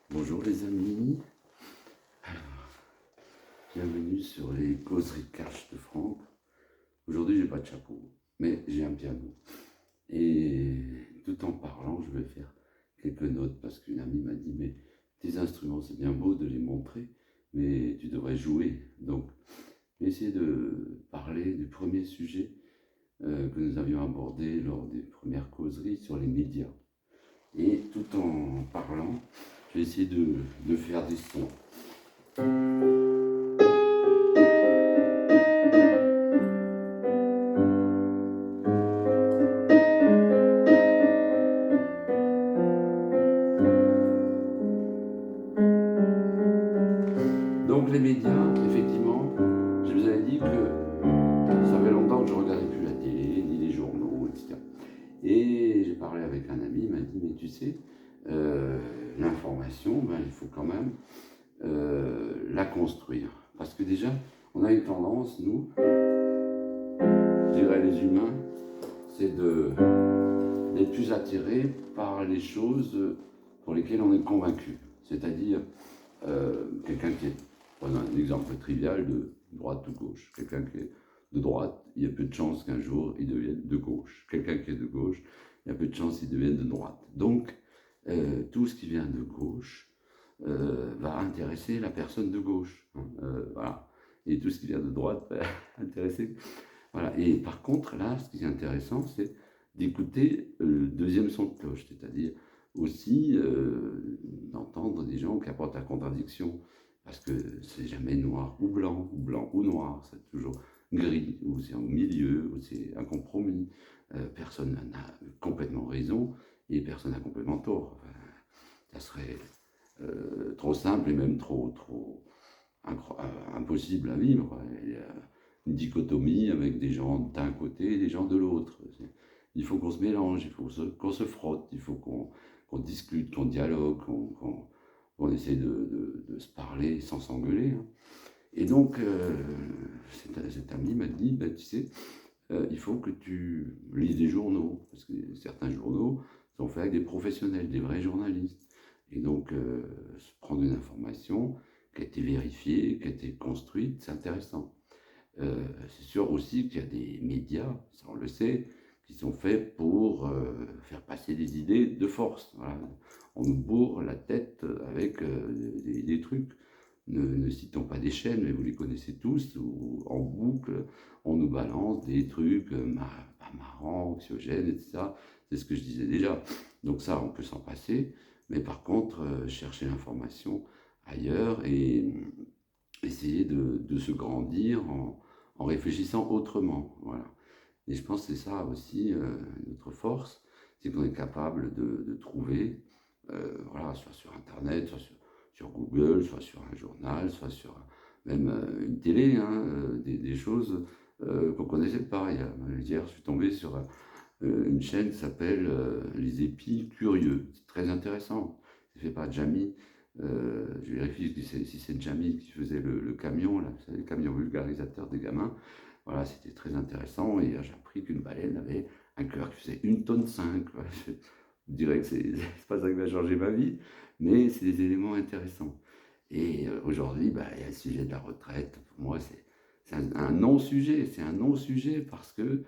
Bonjour les amis, bienvenue sur les causeries cash de Franck. Aujourd'hui j'ai pas de chapeau, mais j'ai un piano. Et tout en parlant, je vais faire quelques notes parce qu'une amie m'a dit mais tes instruments c'est bien beau de les montrer, mais tu devrais jouer. Donc j'ai essayé de parler du premier sujet que nous avions abordé lors des premières causeries sur les médias. Et tout en parlant, je vais essayer de faire des sons. Donc les médias, effectivement, je vous avais dit que ça fait longtemps que je ne regardais plus la télé, ni les journaux, etc. Et j'ai parlé avec un ami, il m'a dit, mais tu sais, l'information, ben, il faut quand même la construire. Parce que déjà, on a une tendance, nous, je dirais les humains, c'est d'être plus attirés par les choses pour lesquelles on est convaincu. C'est-à-dire, quelqu'un qui est, prenons un exemple trivial de droite ou gauche, quelqu'un qui est de droite, il y a peu de chances qu'un jour il devienne de gauche. Quelqu'un qui est de gauche, il y a peu de chances qu'il devienne de droite. Donc, tout ce qui vient de gauche va intéresser la personne de gauche. Voilà. Et tout ce qui vient de droite va intéresser. Voilà. Et par contre, là, ce qui est intéressant, c'est d'écouter le deuxième son de cloche, c'est-à-dire aussi d'entendre des gens qui apportent la contradiction, parce que c'est jamais noir ou blanc ou noir, c'est toujours gris, ou c'est au milieu, ou c'est un compromis. Personne n'a complètement raison et personne n'a complètement tort. Enfin, ça serait trop simple et même trop impossible à vivre. Il y a une dichotomie avec des gens d'un côté et des gens de l'autre. Il faut qu'on se mélange, il faut qu'on se frotte, il faut qu'on discute, qu'on dialogue, qu'on essaie de se parler sans s'engueuler. Hein. Et donc, cet ami m'a dit, bah, tu sais, il faut que tu lises des journaux, parce que certains journaux sont faits avec des professionnels, des vrais journalistes. Et donc, prendre une information qui a été vérifiée, qui a été construite, c'est intéressant. C'est sûr aussi qu'il y a des médias, ça on le sait, qui sont faits pour faire passer des idées de force. Voilà. On nous bourre la tête avec des trucs. Ne citons pas des chaînes, mais vous les connaissez tous, où en boucle, on nous balance des trucs pas marrants, anxiogènes, etc. C'est ce que je disais déjà. Donc ça, on peut s'en passer, mais par contre, chercher l'information ailleurs et essayer de se grandir en réfléchissant autrement. Voilà. Et je pense que c'est ça aussi notre force, c'est qu'on est capable de trouver, voilà, soit sur Internet, soit sur Google, soit sur un journal, soit sur même une télé, hein, des choses qu'on ne connaissait pas. Hier, je suis tombé sur une chaîne qui s'appelle Les Épis Curieux. C'est très intéressant. C'est fait par Jamie. Je vérifie si c'est Jamie qui faisait le camion, là, le camion vulgarisateur des gamins. Voilà, c'était très intéressant. Et j'ai appris qu'une baleine avait un cœur qui faisait 1,5 tonne. Voilà, je dirais que c'est pas ça qui va changer ma vie, mais c'est des éléments intéressants. Et aujourd'hui, bah, il y a le sujet de la retraite. Pour moi, c'est un non-sujet. C'est un non-sujet parce que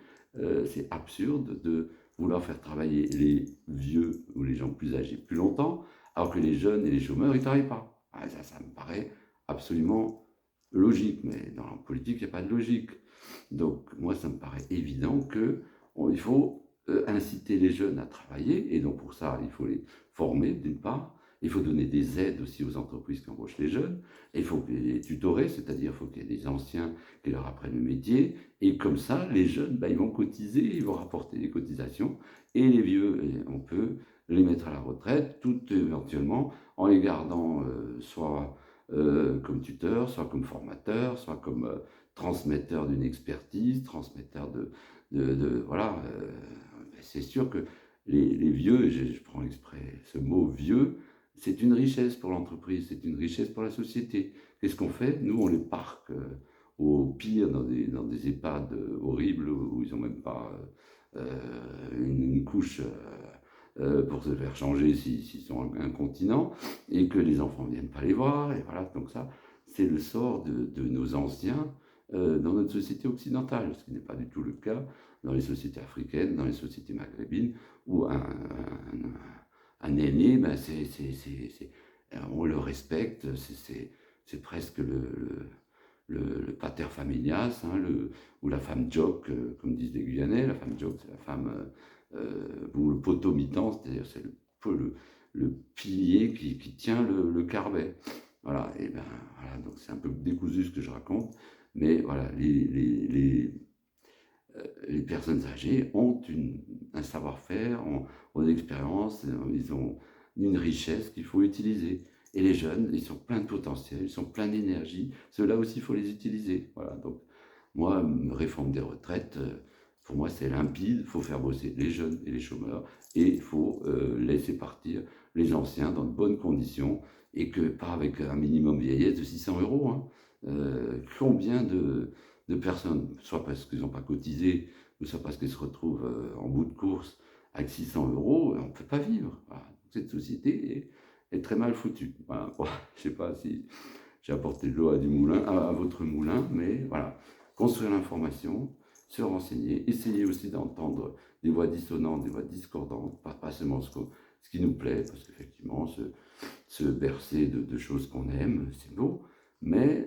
c'est absurde de vouloir faire travailler les vieux ou les gens plus âgés plus longtemps, alors que les jeunes et les chômeurs, ils ne travaillent pas. Ah, ça me paraît absolument logique, mais dans la politique, il n'y a pas de logique. Donc, moi, ça me paraît évident qu'il faut inciter les jeunes à travailler, et donc pour ça, il faut les former, d'une part. Il faut donner des aides aussi aux entreprises qui embauchent les jeunes. Et il faut les tutorer, c'est-à-dire il faut qu'il y ait des anciens qui leur apprennent le métier. Et comme ça, les jeunes, bah, ils vont cotiser, ils vont rapporter des cotisations. Et les vieux, on peut les mettre à la retraite, tout éventuellement en les gardant soit comme tuteur, soit comme formateur, soit comme transmetteur d'une expertise, transmetteur voilà. C'est sûr que les vieux, et je prends exprès ce mot vieux, c'est une richesse pour l'entreprise, c'est une richesse pour la société. Qu'est-ce qu'on fait? Nous, on les parque au pire dans des EHPAD horribles où ils n'ont même pas une couche pour se faire changer s'ils sont incontinents, et que les enfants ne viennent pas les voir, et voilà, donc ça, c'est le sort de nos anciens dans notre société occidentale, ce qui n'est pas du tout le cas dans les sociétés africaines, dans les sociétés maghrébines, où un aîné, ben on le respecte, c'est presque le pater familias, hein, ou la femme jock, comme disent les Guyanais. La femme jock, c'est la femme, ou le potomitan, c'est-à-dire c'est le pilier qui tient le carbet. Voilà, et ben voilà, donc c'est un peu décousu ce que je raconte, mais voilà, les personnes âgées ont un savoir-faire, ont une expérience, ils ont une richesse qu'il faut utiliser. Et les jeunes, ils sont pleins de potentiel, ils sont pleins d'énergie. Ceux-là aussi, il faut les utiliser. Voilà, donc moi, une réforme des retraites, pour moi, c'est limpide. Il faut faire bosser les jeunes et les chômeurs. Et il faut laisser partir les anciens dans de bonnes conditions. Et que pas avec un minimum vieillesse de 600 euros. Hein. Combien de personnes, soit parce qu'ils n'ont pas cotisé, ou soit parce qu'ils se retrouvent en bout de course avec 600 euros, on ne peut pas vivre. Voilà. Cette société est très mal foutue. Voilà. Bon, je ne sais pas si j'ai apporté de l'eau à, à votre moulin, mais voilà. Construire l'information, se renseigner, essayer aussi d'entendre des voix dissonantes, des voix discordantes, pas seulement ce qui nous plaît, parce qu'effectivement, se bercer de choses qu'on aime, c'est beau, mais